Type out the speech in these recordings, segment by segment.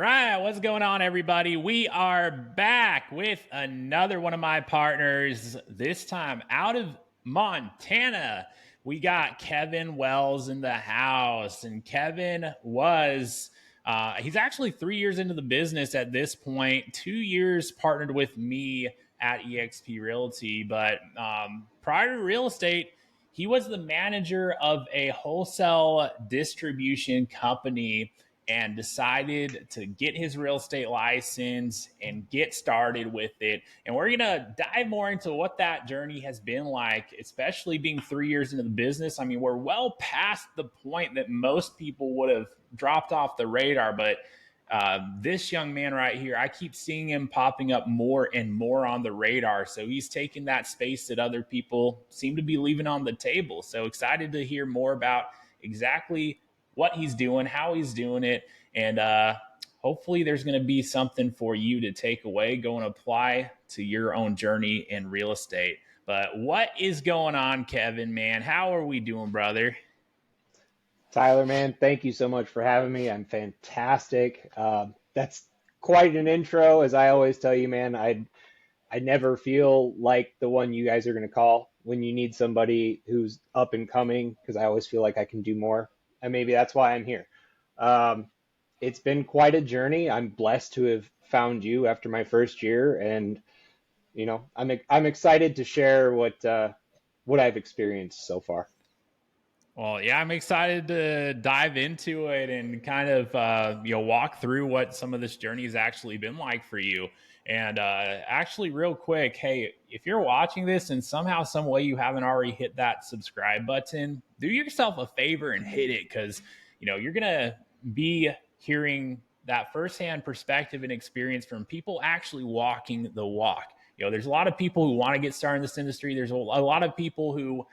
right, what's going on, everybody? We are back with another one of my partners, this time out of Montana. We got Kevin Wells in the house, and Kevin was, he's actually 3 years into the business at this point, 2 years partnered with me at eXp Realty. But prior to real estate, he was the manager of a wholesale distribution company and decided to get his real estate license and get started with it. And we're going to dive more into what that journey has been like, especially being 3 years into the business. I mean, we're well past the point that most people would have dropped off the radar, but this young man right here, I keep seeing him popping up more and more on the radar. So he's taking that space that other people seem to be leaving on the table. So excited to hear more about exactly what he's doing, how he's doing it, and hopefully there's going to be something for you to take away, go and apply to your own journey in real estate. But what is going on, Kevin, man? How are we doing, brother? Tyler, man, thank you so much for having me. I'm fantastic. That's quite an intro, as I always tell you, man. I never feel like the one you guys are going to call when you need somebody who's up and coming, because I always feel like I can do more, and maybe that's why I'm here. Um, it's been quite a journey. I'm blessed to have found you after my first year, and I'm excited to share what I've experienced so far. Well, yeah, I'm excited to dive into it and kind of walk through what some of this journey has actually been like for you. And actually, real quick, hey, if you're watching this and somehow, some way you haven't already hit that subscribe button, do yourself a favor and hit it, because you're gonna be hearing that firsthand perspective and experience from people actually walking the walk. There's a lot of people who want to get started in this industry. There's a lot of people who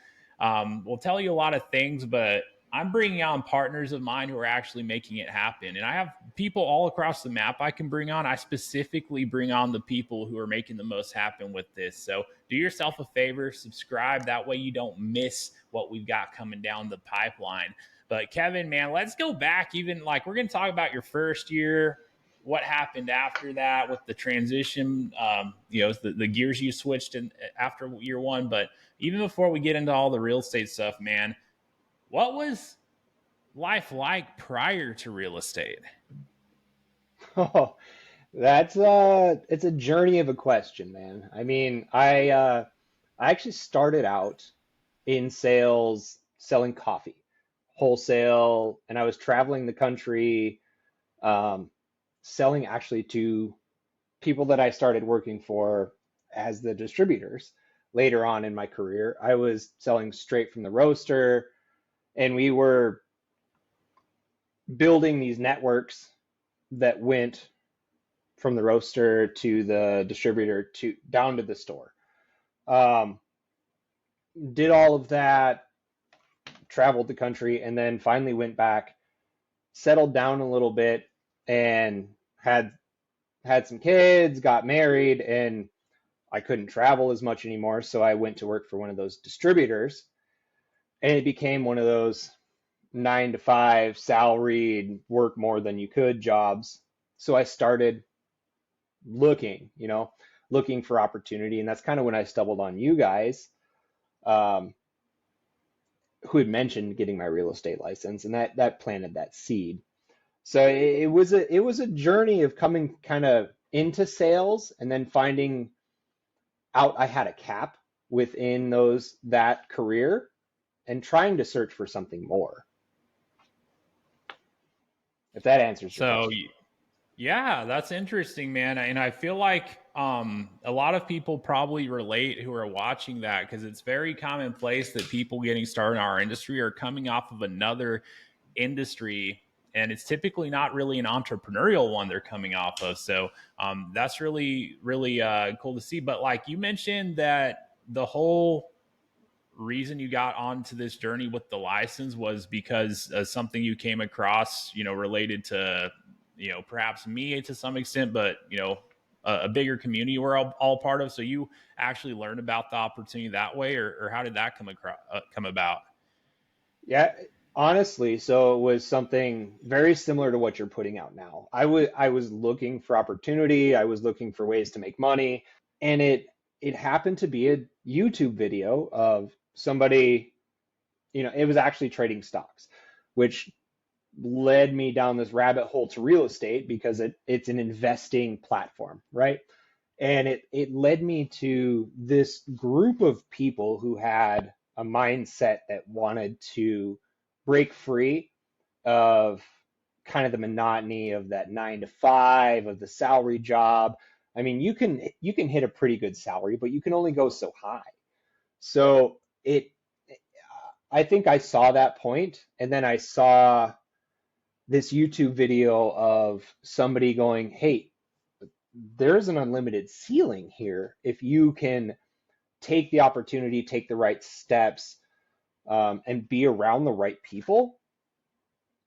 will tell you a lot of things, but I'm bringing on partners of mine who are actually making it happen. And I have people all across the map I can bring on. I specifically bring on the people who are making the most happen with this. So do yourself a favor, subscribe. That way you don't miss what we've got coming down the pipeline. But Kevin, man, let's go back. Even like, we're going to talk about your first year, what happened after that with the transition, the gears you switched in after year one. But even before we get into all the real estate stuff, man, what was life like prior to real estate? Oh, it's a journey of a question, man. I mean, I actually started out in sales selling coffee, wholesale, and I was traveling the country, um, selling actually to people that I started working for as the distributors. Later on in my career, I was selling straight from the roaster, and we were building these networks that went from the roaster to the distributor to down to the store. Um, did all of that, traveled the country, and then finally went back, settled down a little bit, and had some kids, got married, and I couldn't travel as much anymore. So I went to work for one of those distributors, and it became one of those 9 to 5 salaried work more than you could jobs. So I started looking, looking for opportunity. And that's kind of when I stumbled on you guys, um, who had mentioned getting my real estate license, and that planted that seed. So it was a journey of coming kind of into sales and then finding out I had a cap within that career and trying to search for something more, if that answers your So, question. yeah, that's interesting, man. And I feel like a lot of people probably relate who are watching that, because it's very commonplace that people getting started in our industry are coming off of another industry, and it's typically not really an entrepreneurial one they're coming off of. So that's really, really cool to see. But like you mentioned, that the whole reason you got onto this journey with the license was because something you came across, related to, perhaps me to some extent, but, a bigger community we're all part of. So you actually learned about the opportunity that way, or how did that come about? Yeah. Honestly, so it was something very similar to what you're putting out now. I was looking for opportunity, I was looking for ways to make money, and it happened to be a YouTube video of somebody, it was actually trading stocks, which led me down this rabbit hole to real estate because it's an investing platform, right? And it led me to this group of people who had a mindset that wanted to break free of kind of the monotony of that 9 to 5 of the salary job. I mean, you can hit a pretty good salary, but you can only go so high. So it I think I saw that point, and then I saw this YouTube video of somebody going, "Hey, there's an unlimited ceiling here if you can take the opportunity, take the right steps, and be around the right people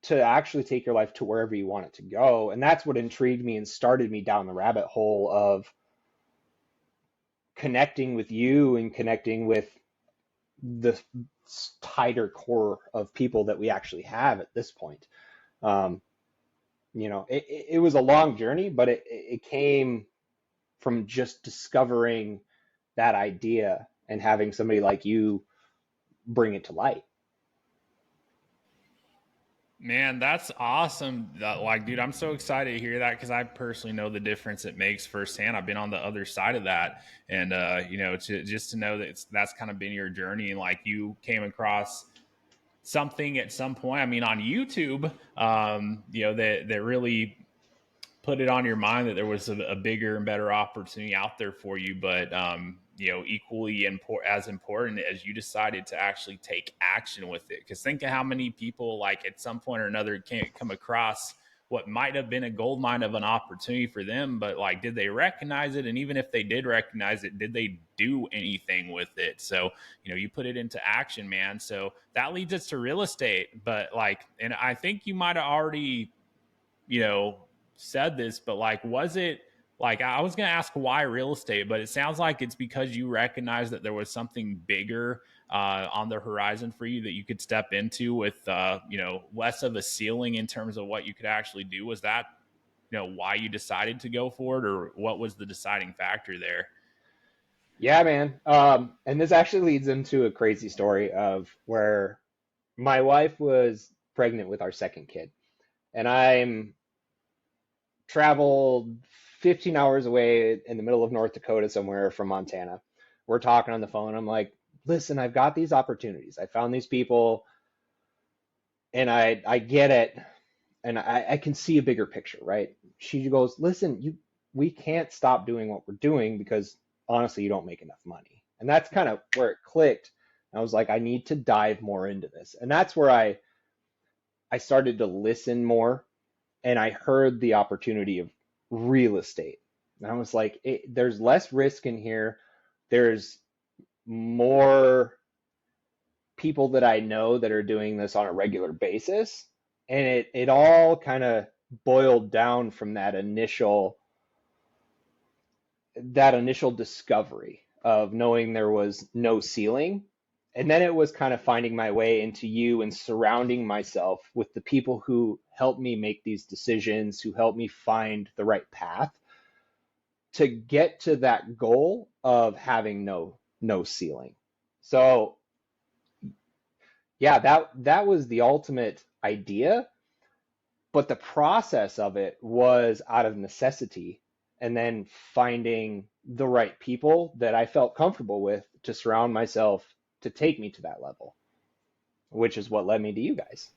to actually take your life to wherever you want it to go." And that's what intrigued me and started me down the rabbit hole of connecting with you and connecting with the tighter core of people that we actually have at this point. Um, it was a long journey, but it came from just discovering that idea and having somebody like you bring it to light. Man, that's awesome. Like, dude, I'm so excited to hear that because I personally know the difference it makes firsthand. I've been on the other side of that, and just to know that that's kind of been your journey, and like you came across something at some point. I mean, on YouTube, that really put it on your mind that there was a bigger and better opportunity out there for you, but equally as important as you decided to actually take action with it. Because think of how many people, like at some point or another, can't come across what might have been a gold mine of an opportunity for them, but like, did they recognize it? And even if they did recognize it, did they do anything with it? So you put it into action, man. So that leads us to real estate. But like, and I think you might have already you know, said this, but like, was it like I was going to ask why real estate, but it sounds like it's because you recognize that there was something bigger on the horizon for you that you could step into with, less of a ceiling in terms of what you could actually do. Was that, why you decided to go for it, or what was the deciding factor there? Yeah, man. And this actually leads into a crazy story of where my wife was pregnant with our second kid, and I'm traveled 15 hours away in the middle of North Dakota somewhere from Montana. We're talking on the phone. I'm like, listen, I've got these opportunities. I found these people, and I get it, and I can see a bigger picture, right? She goes, listen, we can't stop doing what we're doing because honestly, you don't make enough money. And that's kind of where it clicked. I was like, I need to dive more into this. And that's where I started to listen more, and I heard the opportunity of real estate. And I was like, there's less risk in here. There's more people that I know that are doing this on a regular basis. And it all kind of boiled down from that initial discovery of knowing there was no ceiling. And then it was kind of finding my way into you and surrounding myself with the people who help me make these decisions, who help me find the right path to get to that goal of having no ceiling. So yeah, that was the ultimate idea, but the process of it was out of necessity, and then finding the right people that I felt comfortable with to surround myself to take me to that level, which is what led me to you guys.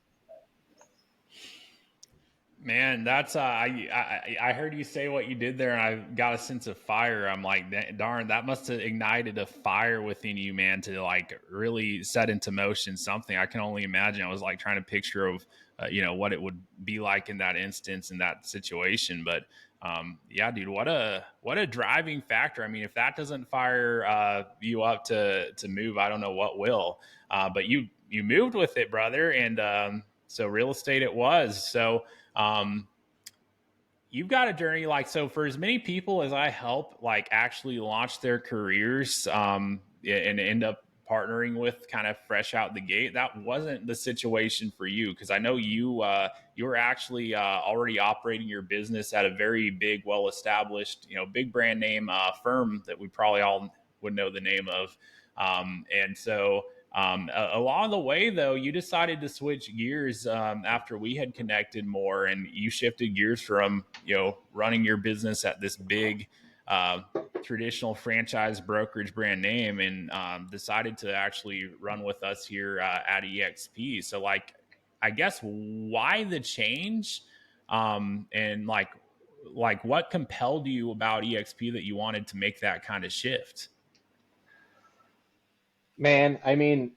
Man, that's I heard you say what you did there, and I got a sense of fire. I'm like, darn, that must have ignited a fire within you, man, to like really set into motion something. I can only imagine. I was like trying to picture of, what it would be like in that instance, in that situation. But yeah, dude, what a driving factor. I mean, if that doesn't fire you up to move, I don't know what will. But you moved with it, brother, and so real estate it was. So um, you've got a journey like so for as many people as I help like actually launch their careers and end up partnering with kind of fresh out the gate, that wasn't the situation for you. Cause I know you were actually already operating your business at a very big, well-established, big brand name firm that we probably all would know the name of. And so along the way, though, you decided to switch gears after we had connected more, and you shifted gears from running your business at this big uh, traditional franchise brokerage brand name, and decided to actually run with us here at EXP. So, like, I guess why the change, and like what compelled you about EXP that you wanted to make that kind of shift? Man, I mean,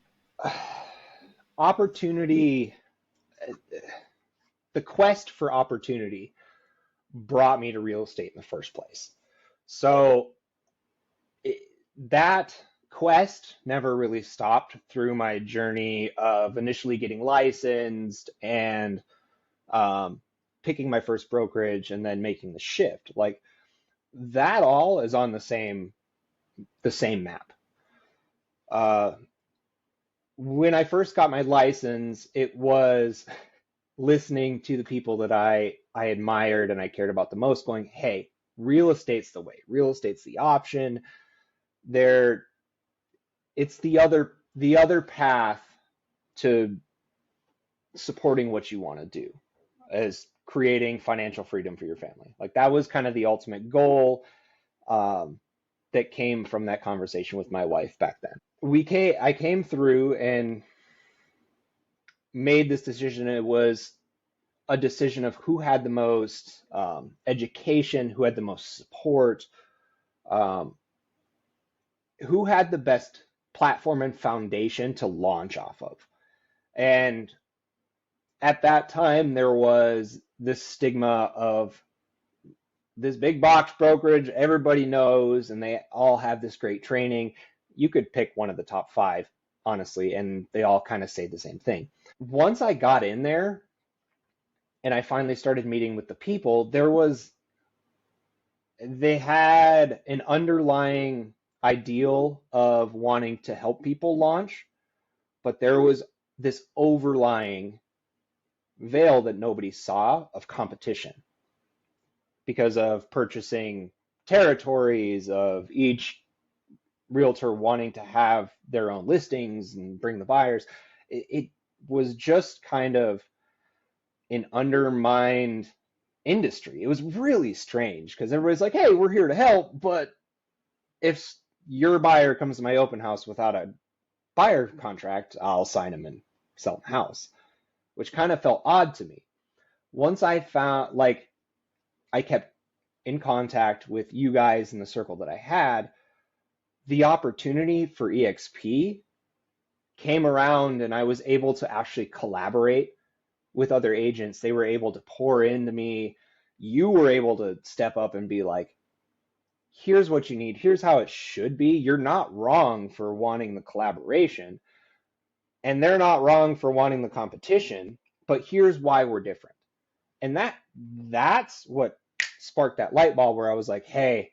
opportunity, the quest for opportunity brought me to real estate in the first place. So it, that quest never really stopped through my journey of initially getting licensed and um, picking my first brokerage and then making the shift. Like that all is on the same map. Uh, when I first got my license, it was listening to the people that I admired and I cared about the most, going, "Hey, real estate's the way. Real estate's the option. There, it's the other path to supporting what you want to do, as creating financial freedom for your family." Like that was kind of the ultimate goal um, that came from that conversation with my wife back then. I came through and made this decision. It was a decision of who had the most education, who had the most support, um, who had the best platform and foundation to launch off of. And at that time, there was this stigma of this big box brokerage everybody knows, and they all have this great training. You could pick one of the top five, honestly, and they all kind of say the same thing. Once I got in there and I finally started meeting with the people, they had an underlying ideal of wanting to help people launch, but there was this overlying veil that nobody saw of competition because of purchasing territories, of each realtor wanting to have their own listings and bring the buyers. It was just kind of an undermined industry. It was really strange because everybody's like, "Hey, we're here to help," but if your buyer comes to my open house without a buyer contract, I'll sign them and sell the house, which kind of felt odd to me. Once I found, like, I kept in contact with you guys in the circle that I had, the opportunity for EXP came around and I was able to actually collaborate with other agents. They were able to pour into me. You were able to step up and be like, "Here's what you need. Here's how it should be. You're not wrong for wanting the collaboration, and they're not wrong for wanting the competition, but here's why we're different." And that's what sparked that light bulb where I was like, "Hey,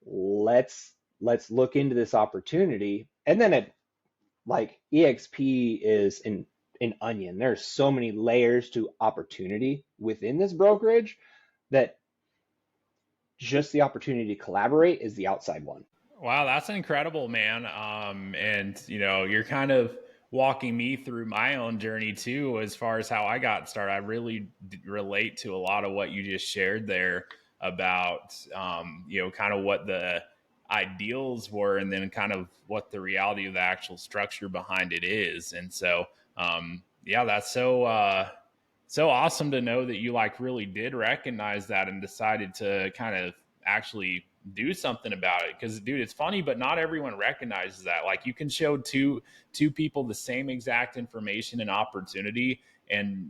let's look into this opportunity." And then like EXP is an onion. There's so many layers to opportunity within this brokerage that just the opportunity to collaborate is the outside one. Wow, that's incredible, man. And you're kind of walking me through my own journey too, as far as how I got started. I really relate to a lot of what you just shared there about, kind of what the ideals were, and then kind of what the reality of the actual structure behind it is. And so, yeah, that's so awesome to know that you like really did recognize that and decided to kind of actually do something about it. Because dude, it's funny, but not everyone recognizes that. Like you can show two people the same exact information and opportunity, and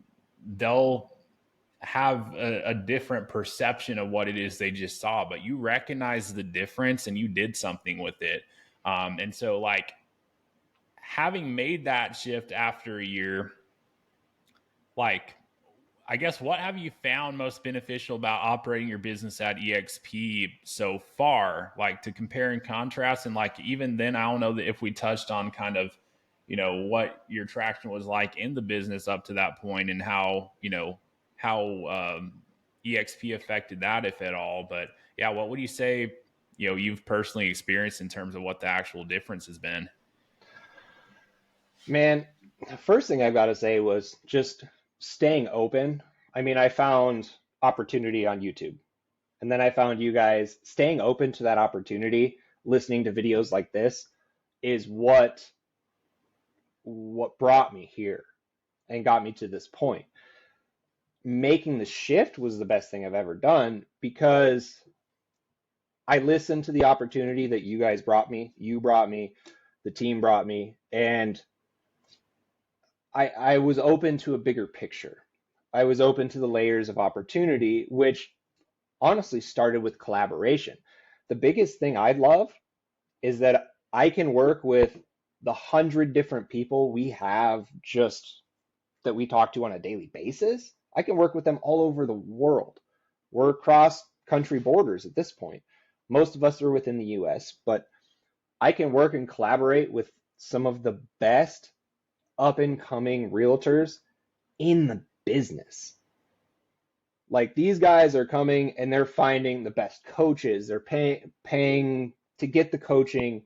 they'll have a different perception of what it is they just saw, but you recognize the difference and you did something with it. And so like having made that shift after a year, like I guess what have you found most beneficial about operating your business at EXP so far? Like to compare and contrast, and like even then, I don't know that if we touched on kind of, what your traction was like in the business up to that point, and how EXP affected that, if at all. But yeah, what would you say you've personally experienced in terms of what the actual difference has been? Man, the first thing I've got to say was just staying open. I mean, I found opportunity on YouTube, and then I found you guys. Staying open to that opportunity, listening to videos like this is what brought me here and got me to this point. Making the shift was the best thing I've ever done because I listened to the opportunity that you guys brought me, you brought me, the team brought me, and I was open to a bigger picture. I was open to the layers of opportunity, which honestly started with collaboration. The biggest thing I'd love is that I can work with the 100 different people we have just that we talk to on a daily basis. I can work with them all over the world. We're across country borders at this point. Most of us are within the US, but I can work and collaborate with some of the best up and coming realtors in the business. Like these guys are coming and they're finding the best coaches. They're paying to get the coaching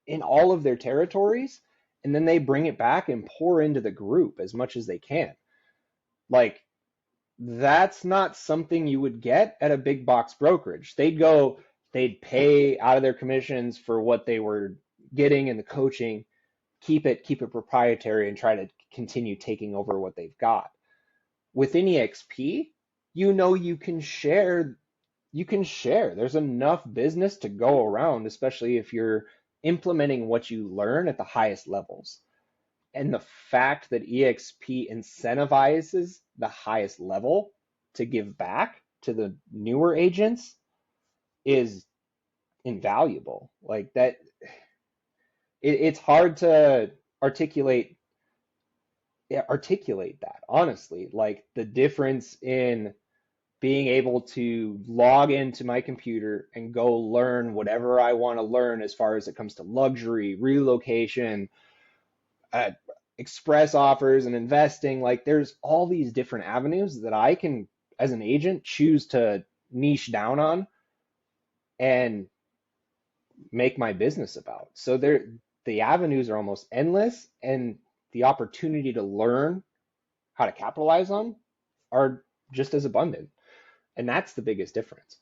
in all of their territories, and then they bring it back and pour into the group as much as they can. Like that's not something you would get at a big box brokerage. They'd pay out of their commissions for what they were getting in the coaching, keep it proprietary and try to continue taking over what they've got. Within EXP, you can share. There's enough business to go around, especially if you're implementing what you learn at the highest levels. And the fact that EXP incentivizes the highest level to give back to the newer agents is invaluable. Like that, it's hard to articulate articulate that honestly. Like the difference in being able to log into my computer and go learn whatever I want to learn as far as it comes to luxury, relocation, uh, express offers and investing. Like there's all these different avenues that I can, as an agent, choose to niche down on and make my business about. So the avenues are almost endless, and the opportunity to learn how to capitalize on are just as abundant. And that's the biggest difference.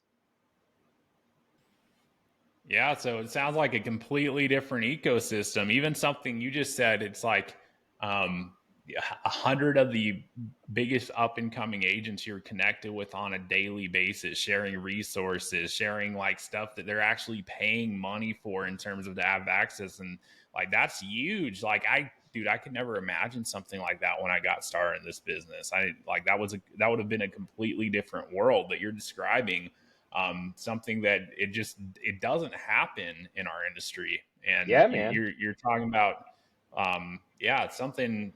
Yeah, so it sounds like a completely different ecosystem. Even something you just said, it's like um, 100 of the biggest up and coming agents you're connected with on a daily basis, sharing resources, sharing like stuff that they're actually paying money for in terms of to have access, and like that's huge. Like dude, I could never imagine something like that when I got started in this business. I like that would have been a completely different world that you're describing, something that it doesn't happen in our industry. And Yeah, man. you're talking about, yeah, it's something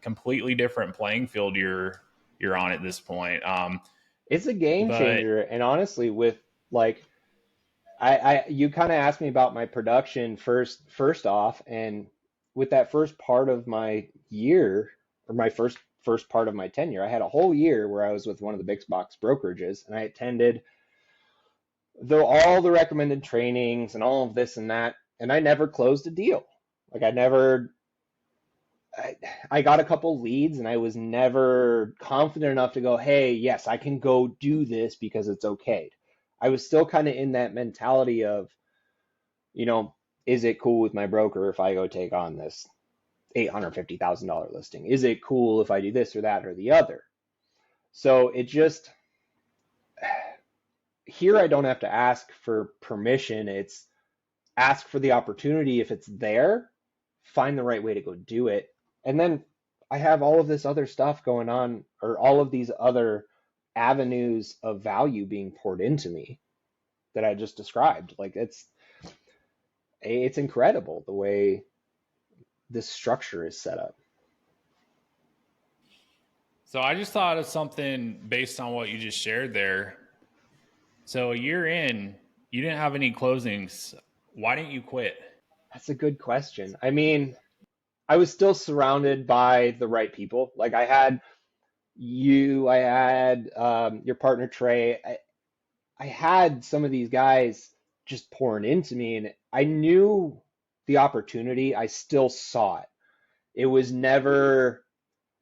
completely different playing field you're on at this point. It's a game But changer. And honestly, with like I you kind of asked me about my production first off, and with that first part of my year, or my first part of my tenure, I had a whole year where I was with one of the big box brokerages, and I attended all the recommended trainings and all of this and that, and I never closed a deal. Like I, I got a couple leads, and I was never confident enough to go, hey, yes, I can go do this because it's okay. I was still kind of in that mentality of, you know, is it cool with my broker if I go take on this $850,000 listing? Is it cool if I do this or that or the other? So it just, here I don't have to ask for permission. It's ask for the opportunity. If it's there, find the right way to go do it. And then I have all of this other stuff going on, or all of these other avenues of value being poured into me that I just described. Like it's incredible the way this structure is set up. So I just thought of something based on what you just shared there. So a year in, you didn't have any closings. Why didn't you quit? That's a good question. I mean, I was still surrounded by the right people. Like I had you, I had your partner Trey. I had some of these guys just pouring into me, and I knew the opportunity. I still saw it. It was never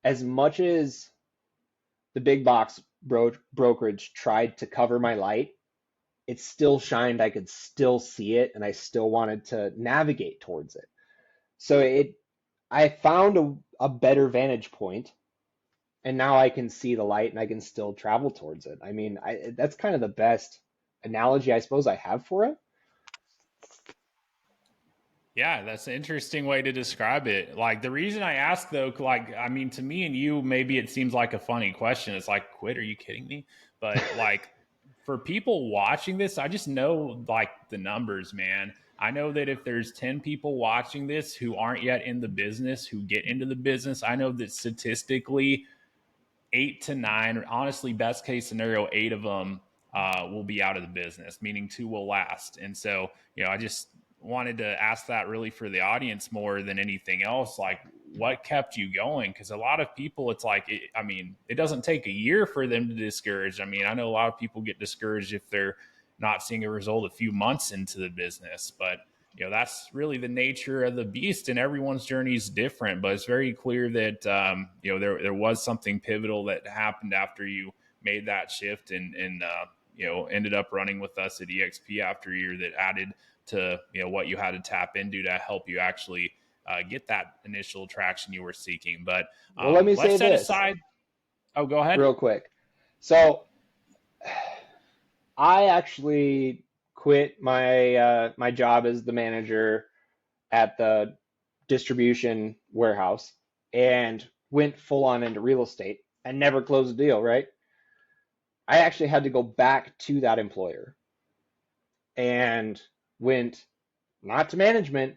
as much as the big box brokerage tried to cover my light. It still shined. I could still see it, and I still wanted to navigate towards it. So I found a better vantage point, and now I can see the light, and I can still travel towards it. I mean, that's kind of the best analogy I suppose I have for it. Yeah, that's an interesting way to describe it. Like the reason I ask though, like I mean, to me and you, maybe it seems like a funny question. It's like, quit? Are you kidding me? But like for people watching this, I just know like the numbers, man. I know that if there's 10 people watching this who aren't yet in the business, who get into the business, I know that statistically 8 to 9, honestly, best case scenario, 8 of them will be out of the business, meaning 2 will last. And so, I just wanted to ask that really for the audience more than anything else. Like, what kept you going? Because a lot of people, it's like, I mean, it doesn't take a year for them to discourage. I mean, I know a lot of people get discouraged if they're not seeing a result a few months into the business, but that's really the nature of the beast, and everyone's journey is different. But it's very clear that there was something pivotal that happened after you made that shift, and ended up running with us at EXP after a year that added to what you had to tap into to help you actually get that initial traction you were seeking. But Well, let me let's say set this aside. Oh, go ahead. real quick. So I actually quit my job as the manager at the distribution warehouse and went full on into real estate and never closed a deal, right? I actually had to go back to that employer and went not to management,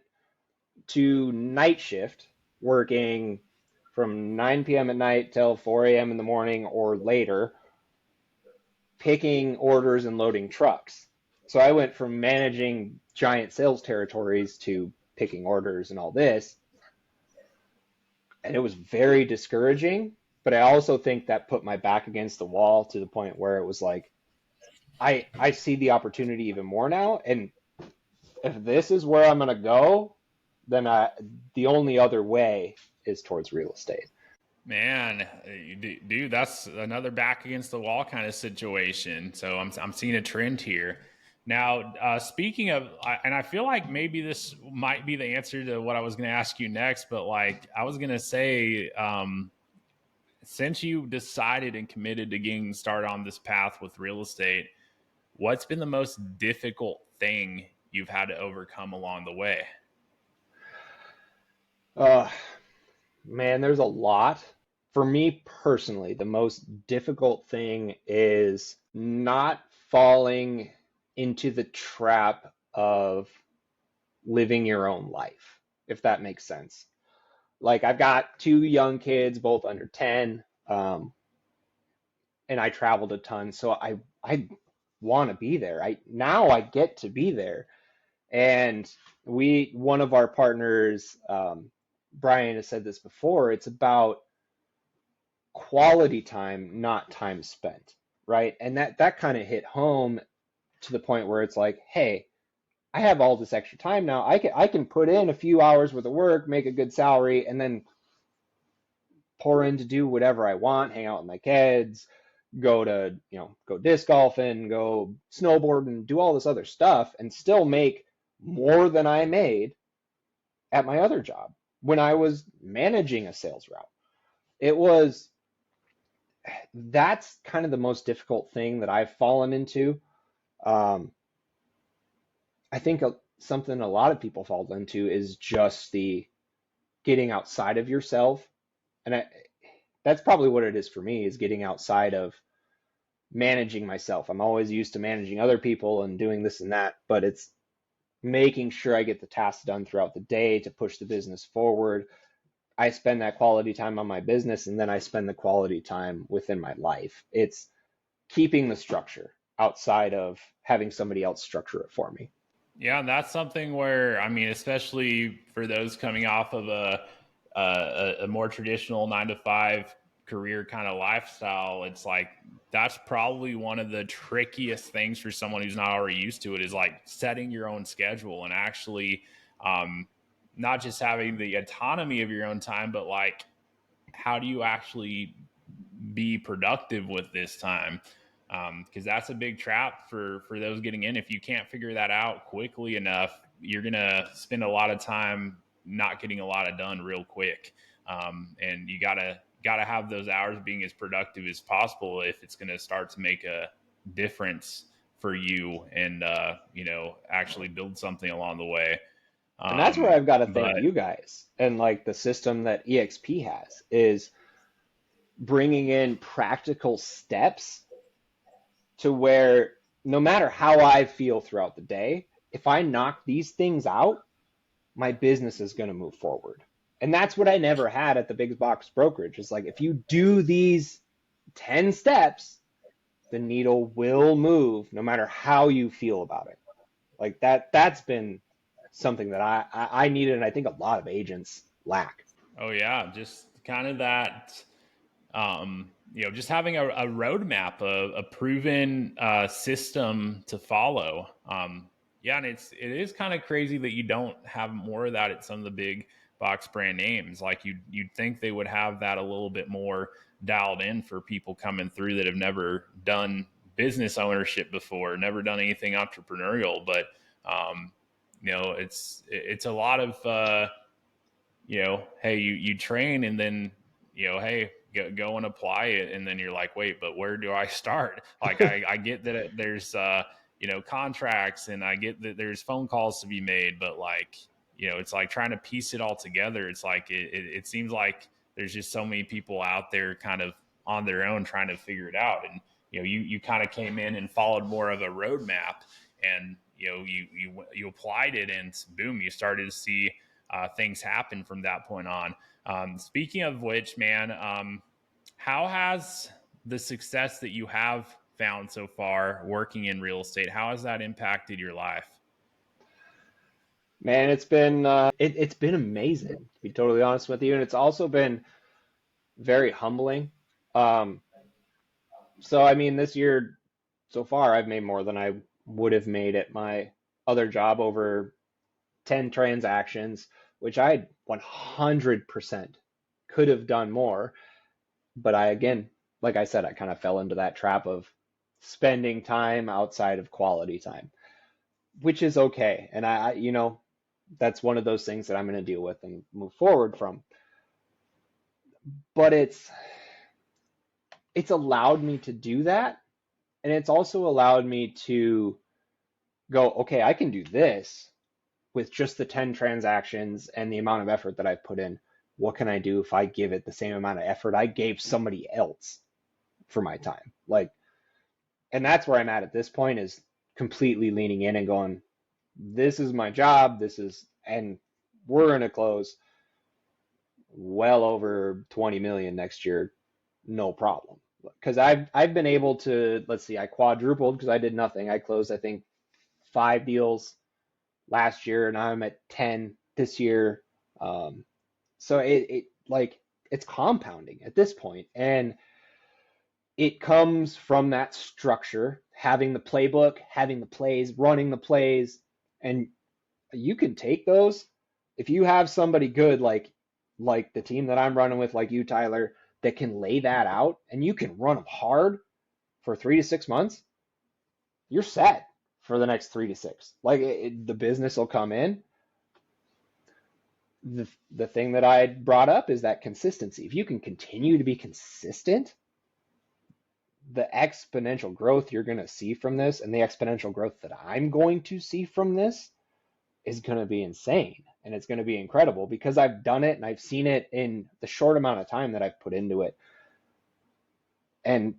to night shift, working from 9 p.m. at night till 4 a.m. in the morning or later, picking orders and loading trucks. So I went from managing giant sales territories to picking orders and all this. And it was very discouraging. But I also think that put my back against the wall to the point where it was like, I see the opportunity even more now. And if this is where I'm going to go, then the only other way is towards real estate. Man, dude, that's another back against the wall kind of situation. So I'm seeing a trend here. Now, speaking of, and I feel like maybe this might be the answer to what I was going to ask you next, but like I was going to say, since you decided and committed to getting started on this path with real estate, what's been the most difficult thing you've had to overcome along the way? Uh, Man, there's a lot. For me personally, the most difficult thing is not falling into the trap of living your own life, if that makes sense. Like I've got two young kids, both under 10, and I traveled a ton, so I want to be there. I get to be there. And one of our partners, Brian has said this before, it's about quality time, not time spent, right? And that kind of hit home to the point where it's like, hey, I have all this extra time now. I can put in a few hours worth of work, make a good salary, and then pour in to do whatever I want, hang out with my kids, go disc golfing, go snowboarding, do all this other stuff, and still make more than I made at my other job when I was managing a sales route. It was That's kind of the most difficult thing that I've fallen into. Um, I think something a lot of people fall into is just the getting outside of yourself. And that's probably what it is for me, is getting outside of managing myself. I'm always used to managing other people and doing this and that, but it's making sure I get the tasks done throughout the day to push the business forward. I spend that quality time on my business, and then I spend the quality time within my life. It's keeping the structure outside of having somebody else structure it for me. Yeah, and that's something where, I mean, especially for those coming off of a more traditional 9 to 5 career kind of lifestyle, it's like that's probably one of the trickiest things for someone who's not already used to it, is like setting your own schedule and actually um, not just having the autonomy of your own time, but like how do you actually be productive with this time? Because that's a big trap for those getting in. If you can't figure that out quickly enough, you're gonna spend a lot of time not getting a lot of done real quick. And you gotta have those hours being as productive as possible if it's gonna start to make a difference for you, and actually build something along the way. And that's where I've got to thank But you guys, and like the system that EXP has is bringing in practical steps to where no matter how I feel throughout the day, if I knock these things out, my business is going to move forward. And that's what I never had at the big box brokerage. It's like if you do these 10 steps, the needle will move no matter how you feel about it. Like that's been something that I needed, and I think a lot of agents lack. oh yeah, just kind of that, just having a roadmap, a proven system to follow. Yeah, and it is kind of crazy that you don't have more of that at some of the big box brand names. Like you'd think they would have that a little bit more dialed in for people coming through that have never done business ownership before, never done anything entrepreneurial. But it's a lot of hey, you train, and then hey, go and apply it, and then you're like, wait, but where do I start? Like I get that there's contracts, and I get that there's phone calls to be made, but like it's like trying to piece it all together. It's like it seems like there's just so many people out there kind of on their own trying to figure it out, and you kind of came in and followed more of a roadmap, and you applied it, and boom, you started to see things happen from that point on. Speaking of which, man, how has the success that you have found so far working in real estate, how has that impacted your life? Man, it's been amazing to be totally honest with you, and it's also been very humbling. Um, so I mean, this year so far, I've made more than I would have made at my other job, over 10 transactions, which I 100% could have done more. But I, again, like I said, I kind of fell into that trap of spending time outside of quality time, which is okay. And that's one of those things that I'm going to deal with and move forward from. But it's allowed me to do that. And it's also allowed me to go, okay, I can do this with just the 10 transactions and the amount of effort that I've put in. What can I do if I give it the same amount of effort I gave somebody else for my time? Like, and that's where I'm at this point, is completely leaning in and going, this is my job. And we're going to close well over 20 million next year. No problem. Because I've been able to, let's see, I quadrupled because I did nothing. I closed, I think, 5 deals last year, and now I'm at 10 this year. So it's compounding at this point, and it comes from that structure, having the playbook, having the plays, running the plays, and you can take those if you have somebody good like the team that I'm running with, like you, Tyler, that can lay that out, and you can run them hard for 3 to 6 months. You're set for the next 3 to 6. Like the business will come in. The thing that I brought up is that consistency. If you can continue to be consistent, the exponential growth you're going to see from this, and the exponential growth that I'm going to see from this, is going to be insane. And it's going to be incredible because I've done it and I've seen it in the short amount of time that I've put into it and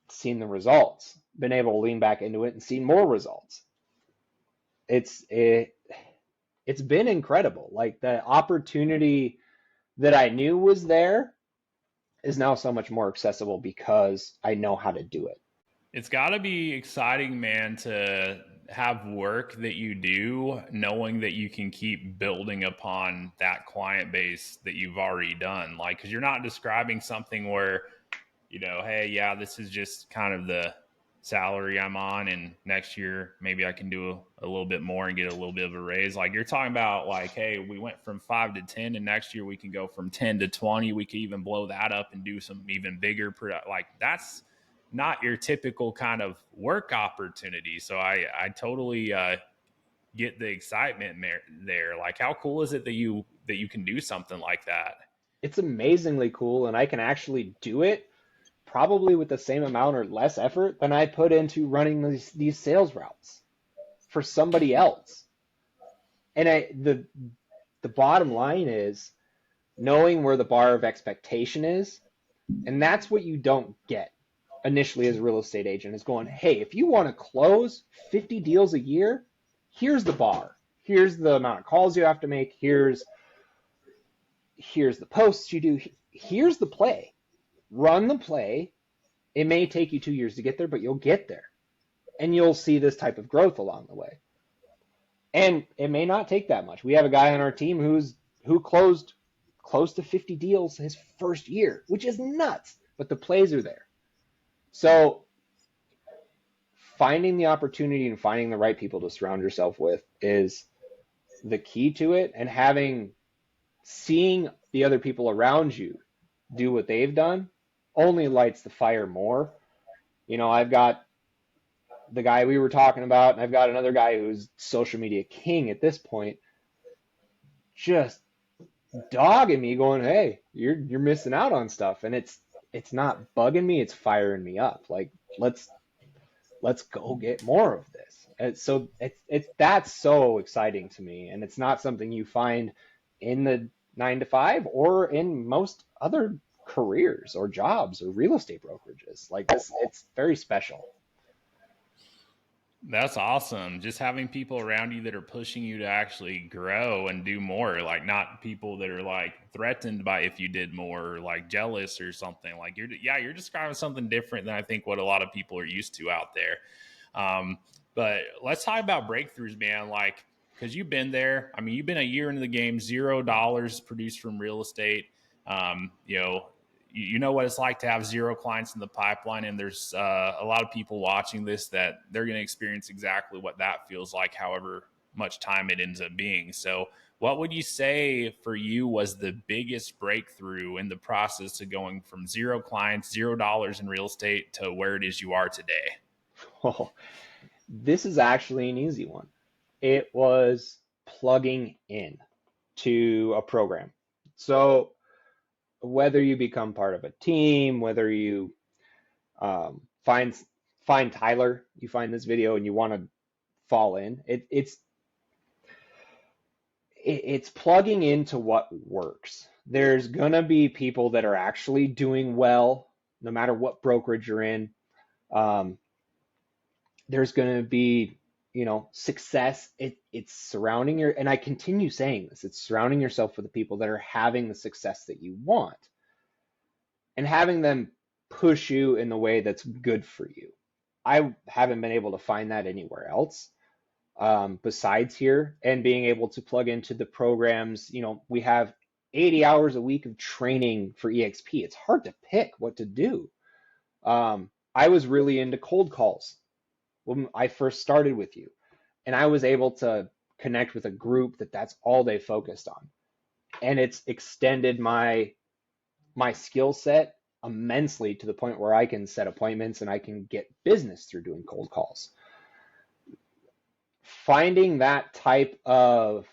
seen the results, been able to lean back into it and seen more results. It's been incredible. Like the opportunity that I knew was there is now so much more accessible because I know how to do it. It's got to be exciting, man, to have work that you do, knowing that you can keep building upon that client base that you've already done. Like, because you're not describing something where, hey, yeah, this is just kind of the salary I'm on, and next year maybe I can do a little bit more and get a little bit of a raise. Like, you're talking about, like, hey, we went from 5 to 10, and next year we can go from 10 to 20. We could even blow that up and do some even bigger like, that's not your typical kind of work opportunity. So I totally get the excitement there. Like, how cool is it that you can do something like that? It's amazingly cool, and I can actually do it probably with the same amount or less effort than I put into running these sales routes for somebody else. And the bottom line is knowing where the bar of expectation is, and that's what you don't get initially as a real estate agent, is going, hey, if you want to close 50 deals a year, here's the bar. Here's the amount of calls you have to make. Here's the posts you do. Here's the play. Run the play. It may take you 2 years to get there, but you'll get there. And you'll see this type of growth along the way. And it may not take that much. We have a guy on our team who closed close to 50 deals his first year, which is nuts, but the plays are there. So finding the opportunity and finding the right people to surround yourself with is the key to it. And seeing the other people around you do what they've done only lights the fire more. I've got the guy we were talking about, and I've got another guy who's social media king at this point, just dogging me, going, "Hey, you're missing out on stuff," and it's not bugging me, it's firing me up. Like, let's go get more of this. And so that's so exciting to me, and it's not something you find in the 9 to 5 or in most other careers or jobs or real estate brokerages. Like this, it's very special. That's awesome. Just having people around you that are pushing you to actually grow and do more, like not people that are like threatened by if you did more, or like jealous or something. Like you're describing something different than I think what a lot of people are used to out there. But let's talk about breakthroughs, man. Like, because you've been there. I mean, you've been a year into the game, $0 produced from real estate. Um, you know, you know what it's like to have zero clients in the pipeline, and there's a lot of people watching this that they're going to experience exactly what that feels like, however much time it ends up being. So what would you say for you was the biggest breakthrough in the process of going from zero clients, $0 in real estate to where it is you are today? Oh, this is actually an easy one. It was plugging in to a program. So whether you become part of a team, whether you um, find find Tyler, you find this video and you want to fall in, it's plugging into what works. There's gonna be people that are actually doing well, no matter what brokerage you're in. Um, there's gonna be, success. It's surrounding and I continue saying this, it's surrounding yourself with the people that are having the success that you want and having them push you in the way that's good for you. I haven't been able to find that anywhere else besides here, and being able to plug into the programs. We have 80 hours a week of training for EXP. It's hard to pick what to do. I was really into cold calls when I first started with you, and I was able to connect with a group that's all they focused on, and it's extended my skill set immensely to the point where I can set appointments and I can get business through doing cold calls. Finding that type of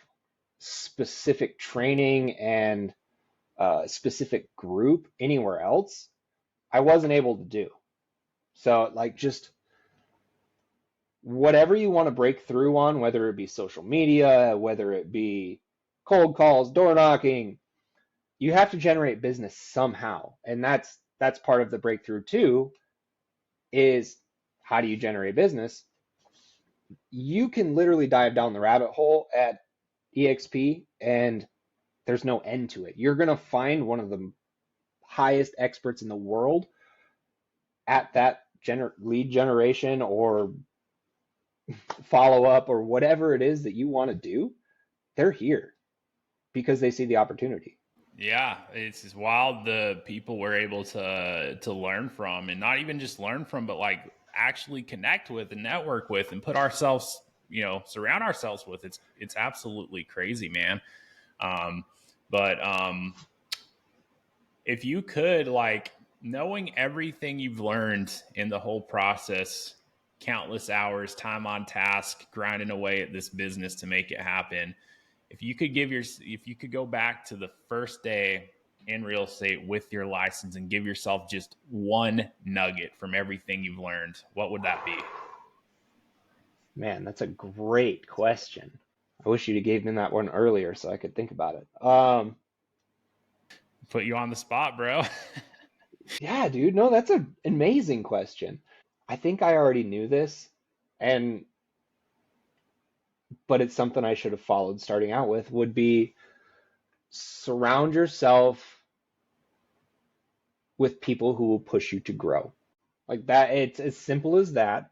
specific training and specific group anywhere else, I wasn't able to do. So, like, just whatever you want to break through on, whether it be social media, whether it be cold calls, door knocking, you have to generate business somehow. And that's part of the breakthrough too, is how do you generate business? You can literally dive down the rabbit hole at EXP and there's no end to it. You're going to find one of the highest experts in the world at that lead generation or follow up or whatever it is that you want to do. They're here because they see the opportunity. Yeah, it's just wild the people we're able to learn from, and not even just learn from, but like actually connect with and network with and put ourselves, surround ourselves with. It's absolutely crazy, man. Um, but if you could, like, knowing everything you've learned in the whole process, countless hours, time on task, grinding away at this business to make it happen, if you could go back to the first day in real estate with your license and give yourself just one nugget from everything you've learned, what would that be? Man, that's a great question. I wish you'd have gave me that one earlier so I could think about it. Put you on the spot, bro. Yeah, dude, no, that's an amazing question. I think I already knew this, and but it's something I should have followed starting out with would be surround yourself with people who will push you to grow. Like that, it's as simple as that.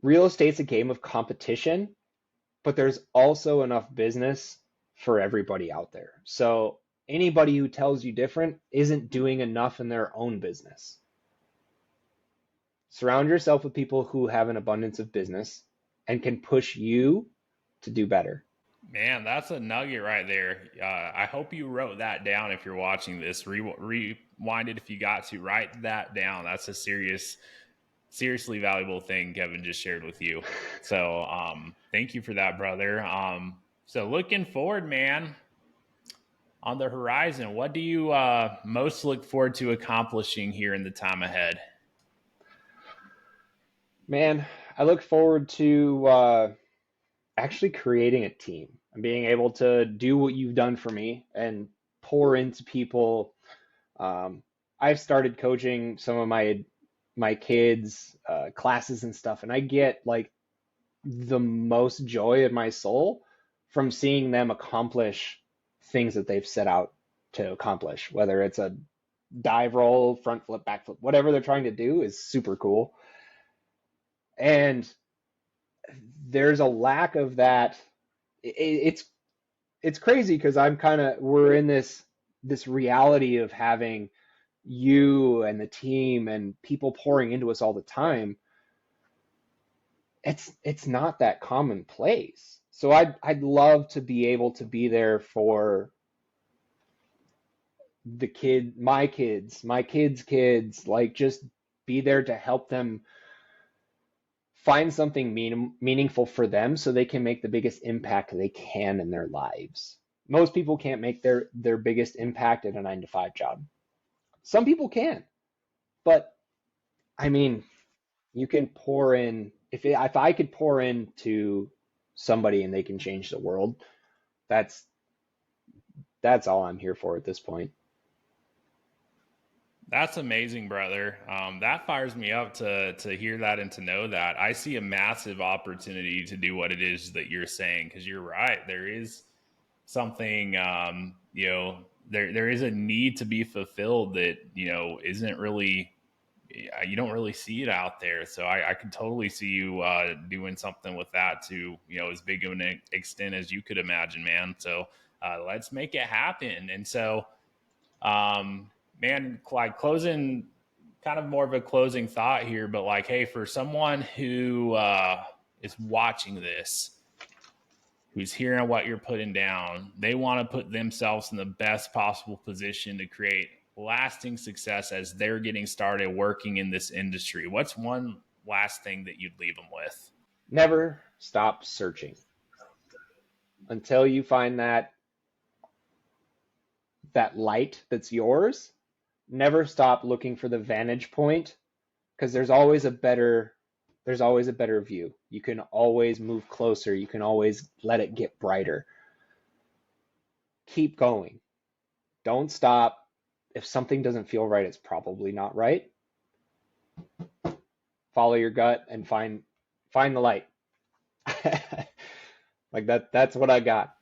Real estate's a game of competition, but there's also enough business for everybody out there. So anybody who tells you different isn't doing enough in their own business. Surround yourself with people who have an abundance of business and can push you to do better. Man, that's a nugget right there. I hope you wrote that down if you're watching this. Rewind it if you got to. Write that down. That's a seriously valuable thing Kevin just shared with you. So thank you for that, brother. So looking forward, man, on the horizon, what do you most look forward to accomplishing here in the time ahead? Man, I look forward to actually creating a team and being able to do what you've done for me and pour into people. I've started coaching some of my kids classes and stuff, and I get like the most joy in my soul from seeing them accomplish things that they've set out to accomplish, whether it's a dive roll, front flip, back flip, whatever they're trying to do is super cool. And there's a lack of that. It's crazy because we're in this reality of having you and the team and people pouring into us all the time. It's not that commonplace. So I'd love to be able to be there for my kids, like just be there to help them find something meaningful for them so they can make the biggest impact they can in their lives. Most people can't make their biggest impact at a 9 to 5 job. Some people can, but I mean, you can pour in if I could pour into somebody and they can change the world, that's that's all I'm here for at this point. That's amazing, brother. That fires me up to hear that and to know that. I see a massive opportunity to do what it is that you're saying, because you're right. There is something, there is a need to be fulfilled that isn't really, you don't really see it out there. So I could totally see you doing something with that to as big of an extent as you could imagine, man. So let's make it happen. And so. Man, like closing, kind of more of a closing thought here, but like, hey, for someone who is watching this, who's hearing what you're putting down, they want to put themselves in the best possible position to create lasting success as they're getting started working in this industry. What's one last thing that you'd leave them with? Never stop searching until you find that light that's yours. Never stop looking for the vantage point because there's always a better view. You can always move closer. You can always let it get brighter. Keep going. Don't stop. If something doesn't feel right, it's probably not right. Follow your gut and find the light. Like that's what I got.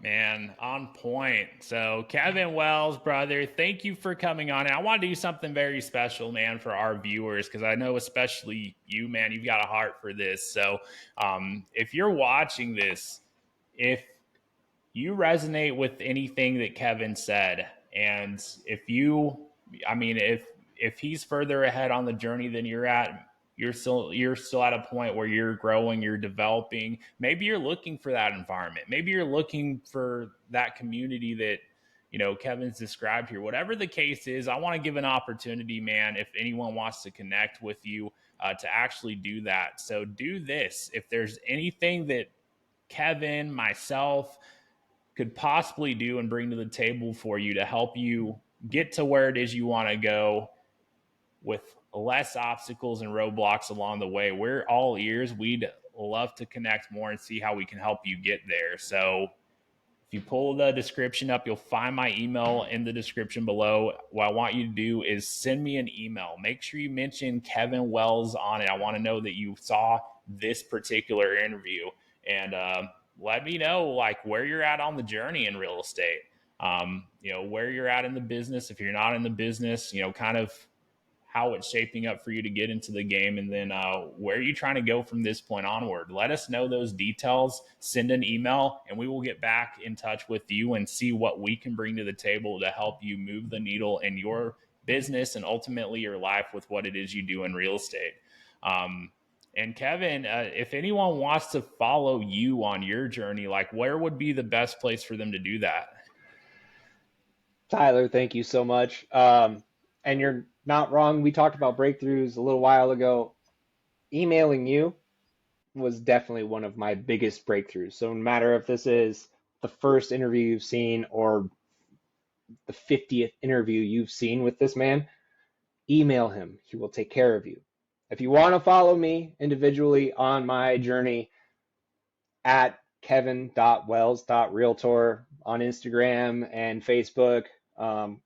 Man, on point. So, Kevin Wells, brother, thank you for coming on. And I want to do something very special, man, for our viewers, because I know, especially you, man, you've got a heart for this. So, if you're watching this, if you resonate with anything that Kevin said, and if you, I mean, if he's further ahead on the journey than you're at, you're still at a point where you're growing, you're developing. Maybe you're looking for that environment. Maybe you're looking for that community that Kevin's described here. Whatever the case is, I want to give an opportunity, man. If anyone wants to connect with you, to actually do that, so do this. If there's anything that Kevin, myself, could possibly do and bring to the table for you to help you get to where it is you want to go with less obstacles and roadblocks along the way, we're all ears. We'd love to connect more and see how we can help you get there. So if you pull the description up, you'll find my email in the description below. What I want you to do is send me an email. Make sure you mention Kevin Wells on it. I want to know that you saw this particular interview, and let me know like where you're at on the journey in real estate. Where you're at in the business. If you're not in the business, kind of how it's shaping up for you to get into the game, and then where are you trying to go from this point onward. Let us know those details. Send an email and we will get back in touch with you and see what we can bring to the table to help you move the needle in your business and ultimately your life with what it is you do in real estate. And Kevin, if anyone wants to follow you on your journey, like where would be the best place for them to do that? Tyler, thank you so much. And you're not wrong. We talked about breakthroughs a little while ago. Emailing you was definitely one of my biggest breakthroughs. So no matter if this is the first interview you've seen or the 50th interview you've seen with this man, email him. He will take care of you. If you want to follow me individually on my journey, at kevin.wells.realtor on Instagram and Facebook,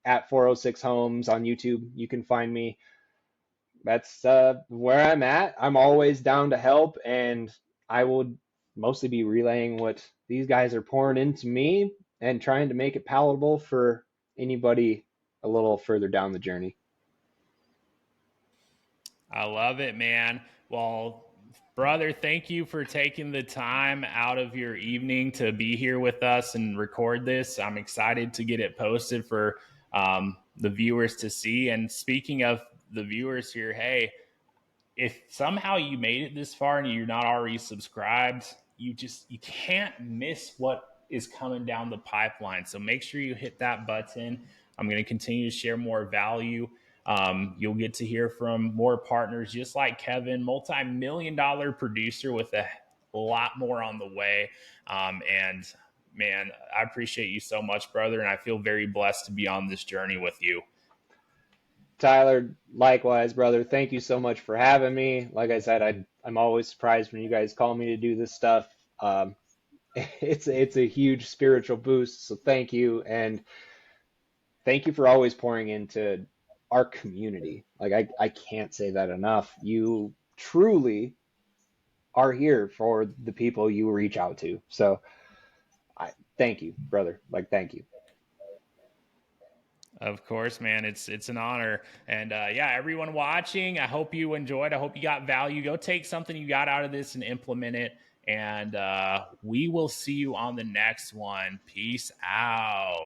at 406 Homes on YouTube. You can find me. That's where I'm at. I'm always down to help, and I will mostly be relaying what these guys are pouring into me and trying to make it palatable for anybody a little further down the journey. I love it, man. Well, brother, thank you for taking the time out of your evening to be here with us and record this. I'm excited to get it posted for the viewers to see. And speaking of the viewers here, hey, if somehow you made it this far and you're not already subscribed, you can't miss what is coming down the pipeline. So make sure you hit that button. I'm going to continue to share more value. You'll get to hear from more partners just like Kevin, multi-million-dollar producer with a lot more on the way. And man, I appreciate you so much, brother. And I feel very blessed to be on this journey with you. Tyler, likewise, brother. Thank you so much for having me. Like I said, I'm always surprised when you guys call me to do this stuff. It's a huge spiritual boost. So thank you, and thank you for always pouring into our community. Like I can't say that enough. You truly are here for the people you reach out to. So I thank you, brother. Like thank you. Of course, man. It's an honor. And yeah, everyone watching, I hope you enjoyed. I hope you got value. Go take something you got out of this and implement it. And we will see you on the next one. Peace out.